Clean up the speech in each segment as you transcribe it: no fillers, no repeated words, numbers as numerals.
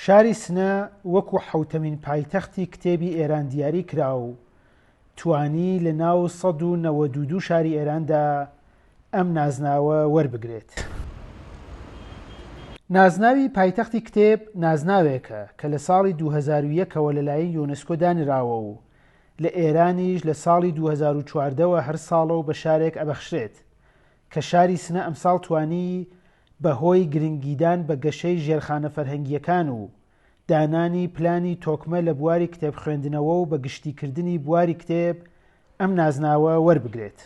شاری سنە وەکو حوتەمین پایتەختی کتێبی ئێران دیاری کرا و توانی لە ناو ١٩٢ شاری ئێراندا ئەم نازناوە وەربگرێت. نازناوی پایتەختی کتێب نازناوێکە کە لە ساڵی 2001ەوە لەلایەن یۆنسکۆ دانراوە و لە ئێرانیش لە ساڵی 2014ەوە هەر ساڵەوە بە شارێک ئەبەخشرێت کە شاری سنە ئەمساڵ توانی بەهۆی گرنگیدان بە گەشەی ژێرخانە فەرهەنگیەکان و دانانی پلانی تۆکمە لە بواری کتێب خوێندنەوە و بە گشتیکردنی بواری کتێب ئەم نازناوە وەربگرێت.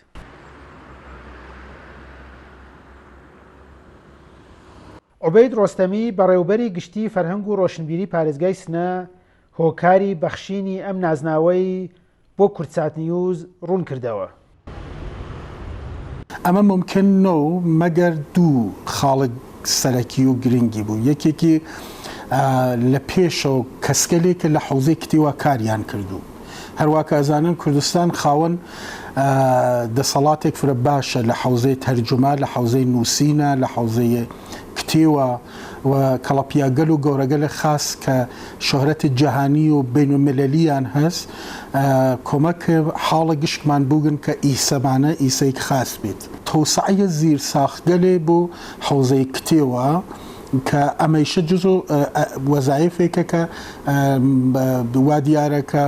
عوبەید ڕۆستەمی بەڕێوەبەری گشتی فەرهەنگ و ڕۆشنبیری پارێزگای سنە هۆکاری بەخشینی ئەم نازناوەی بۆ کورتسات نیوز ڕوون کردەوە. ئەمە ممکن نۆ مەگەر دوو خاڵک سەرەکی و گرنگی بوو. یەکێکی لە پێشەوە کەسکەلێکە لە حوزەی کتێوە کاریان کردو. هەروواکە ئەزانن کوردستان خاوەن دەسەڵاتێک فرە باشە لە حوزەی تەرجومە، لە حوزەی نووسینە، لە حوزەی کتێوە و کەڵەپیاگەل و گەورەگەلە خاص کە شۆهرەتی جەهانی و بینومەلەلیان هەست کۆمەک حاڵە گشتمان بووگن کە ئیسەمانە ئیسەیەک خاص بێت. تەوسعەیە زیر ساختگەلێ بۆ حوزەی کتێوە کە ئەمەیشە جزء وەزایفێکە کە وا دیارەکە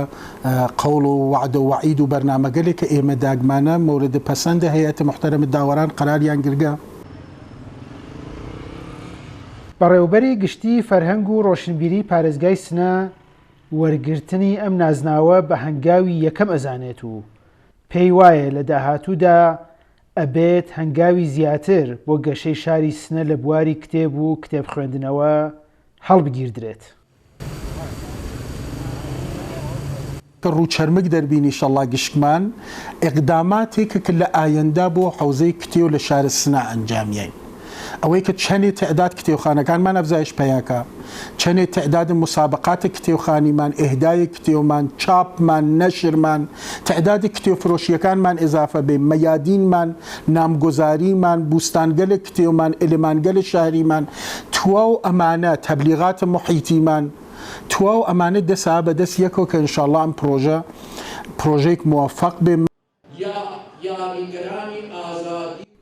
قەوڵ و وعد و وعید و بەرنامەگەلێک کە ئێمە داگمانە مورد پەسەندە هەیەتە محتەرەمە داوەران قەراریان گرگە. بەڕێوەبەری گشتی فەرهەنگ و ڕۆشنبیری پارێزگای سنە وەرگرتنی ئەم نازناوە بە هەنگاوی یەکەم ئەزانێت و پێی وایە لە داهاتوودا ئەبێت هەنگاوی زیاتر بۆ گەشەی شاری سنە لە بواری کتێب و کتێب خوێندنەوە هەڵبگیردرێت. کە ڕووچەرمک دەربینی شەڵا گشتمان ئێقداماتێکە کە لە ئایندا بۆ حوزەی کتێو لە شارە سنە ئەنجامیین. ئەوەی کە چەندێ تعداد کتێوخانەکانمان ئەفزایش پەیاکە، چەندێ تعداد مسابقاتە کتێوخانیمان، ئێهدای کتێومان، چاپمان، نەشرمان، تعداد کتێوفرۆشیەکانمان ئێزافە بێ، مەیادینمان، نامگۆزاریمان، بوستانگەلە کتێومان، ئلمانگەلە شاریمان، تواو ئەمانە تەبلیغاتە محیتیمان، تواو ئەمانە دەسا بەدەست یەکەوە کە ئینشاءڵڵا ئەم پرۆژەیەک موفەق بێ.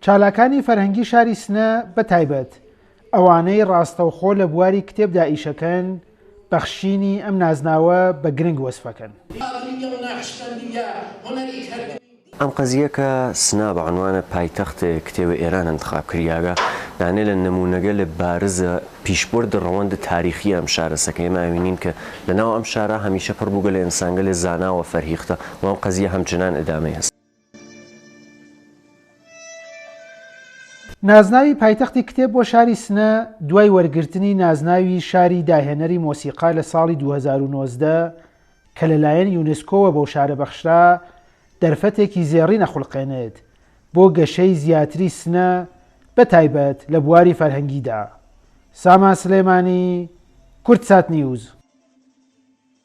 چالاکانی فەرهەنگی شاری سنە بەتایبەت ئەوانەی ڕاستەوخۆ لە بواری کتێبدا ئیشەکەن بەخشینی ئەم نازناوە بە گرنگ وەسفەکەن. ئەم قەزیە کە سنا بە عنوانە پایتەخت کتێوە ئێران انتخاب کریاگە دانێ لە نمونەگە لە بارزە پیشبرد ڕەوەندە تاریخی ئەم شارەسەکە ئێمە ئەوینین کە لەناو ئەم شارە هەمیشە پڕ بووگە لە ئینسانگە لە زاناوە فەرهیختە و ئەم قەزیە هەمچنان ئەدامە هەست. نازناوی پایتەختی کتێب بۆ شاری سنە دوای وەرگرتنی نازناوی شاری داهێنەری مۆسیقا لە ساڵی 2019 کە لەلایەن یونسکۆوە بەو شارە بەخشرا دەرفەتێکی زێڕی نەخولقێنێت بۆ گەشەی زیاتری سنە بەتایبەت لە بواری فەرهەنگیدا. سامان سلێمانی، کورتسات نیوز.